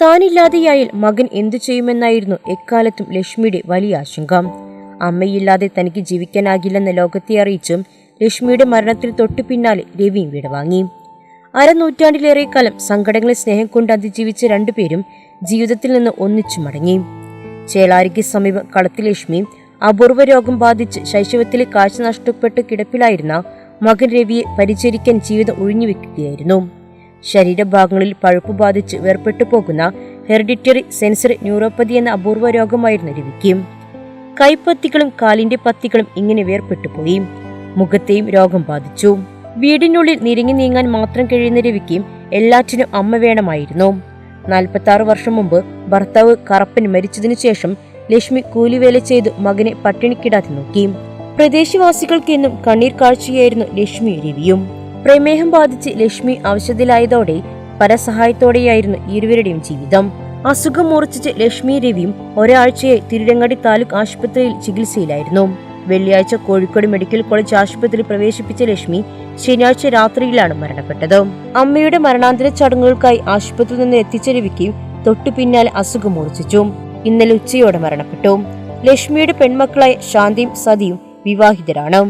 താനില്ലാതെയായാൽ മകൻ എന്തു ചെയ്യുമെന്നായിരുന്നു എക്കാലത്തും ലക്ഷ്മിയുടെ വലിയ ആശങ്ക. അമ്മയില്ലാതെ തനിക്ക് ജീവിക്കാനാകില്ലെന്ന ലോകത്തെ അറിയിച്ചും ലക്ഷ്മിയുടെ മരണത്തിൽ തൊട്ടു പിന്നാലെ രവിയും വിടവാങ്ങി. അരനൂറ്റാണ്ടിലേറെ കാലം സങ്കടങ്ങളെ സ്നേഹം കൊണ്ട് അതിജീവിച്ച രണ്ടുപേരും ജീവിതത്തിൽ നിന്ന് ഒന്നിച്ചു മടങ്ങി. ചേളാരിക്ക് സമീപം കളത്തിൽ ലക്ഷ്മി അപൂർവ രോഗം ബാധിച്ച് ശൈശവത്തിലെ കാഴ്ച നഷ്ടപ്പെട്ട് കിടപ്പിലായിരുന്ന മകൻ രവിയെ പരിചരിക്കാൻ ജീവിതം ഒഴിഞ്ഞുവെക്കുകയായിരുന്നു. ശരീരഭാഗങ്ങളിൽ പഴുപ്പ് ബാധിച്ച് വേർപെട്ടു പോകുന്ന ഹെറിഡിറ്ററി സെൻസറി ന്യൂറോപ്പതി എന്ന അപൂർവ രോഗമായിരുന്നു രവിക്ക്. കൈപ്പത്തികളും കാലിന്റെ പത്തികളും ഇങ്ങനെ വേർപെട്ടുപോയി. മുഖത്തെയും രോഗം ബാധിച്ചു. വീടിനുള്ളിൽ നിരങ്ങി നീങ്ങാൻ മാത്രം കഴിയുന്ന രവിക്ക് എല്ലാറ്റിനും അമ്മ വേണമായിരുന്നു. 46 വർഷം മുമ്പ് ഭർത്താവ് കറപ്പൻ മരിച്ചതിനു ശേഷം ലക്ഷ്മി കൂലിവേല ചെയ്ത് മകനെ പട്ടിണിക്കിടാതെ നോക്കി. പ്രദേശവാസികൾക്ക് എന്നും കണ്ണീർ കാഴ്ചയായിരുന്നു ലക്ഷ്മി രവിയും. പ്രമേഹം ബാധിച്ച് ലക്ഷ്മി അവശതയിലായതോടെ പരസഹായത്തോടെയായിരുന്നു ഇരുവരുടെയും ജീവിതം. അസുഖം മൂർച്ഛിച്ച് ലക്ഷ്മി രവിയും ഒരാഴ്ചയായി തിരുരങ്ങാടി താലൂക്ക് ആശുപത്രിയിൽ ചികിത്സയിലായിരുന്നു. വെള്ളിയാഴ്ച കോഴിക്കോട് മെഡിക്കൽ കോളേജ് ആശുപത്രിയിൽ പ്രവേശിപ്പിച്ച ലക്ഷ്മി ശനിയാഴ്ച രാത്രിയിലാണ് മരണപ്പെട്ടത്. അമ്മയുടെ മരണാന്തര ചടങ്ങുകൾക്കായി ആശുപത്രിയിൽ നിന്ന് എത്തിച്ച രവിക്ക് തൊട്ടു പിന്നാലെ അസുഖം മൂർച്ഛിച്ചു. ഇന്നലെ ഉച്ചയോടെ മരണപ്പെട്ടു. ലക്ഷ്മിയുടെ പെൺമക്കളായ ശാന്തിയും സതിയും വിവാഹിതരാണ്.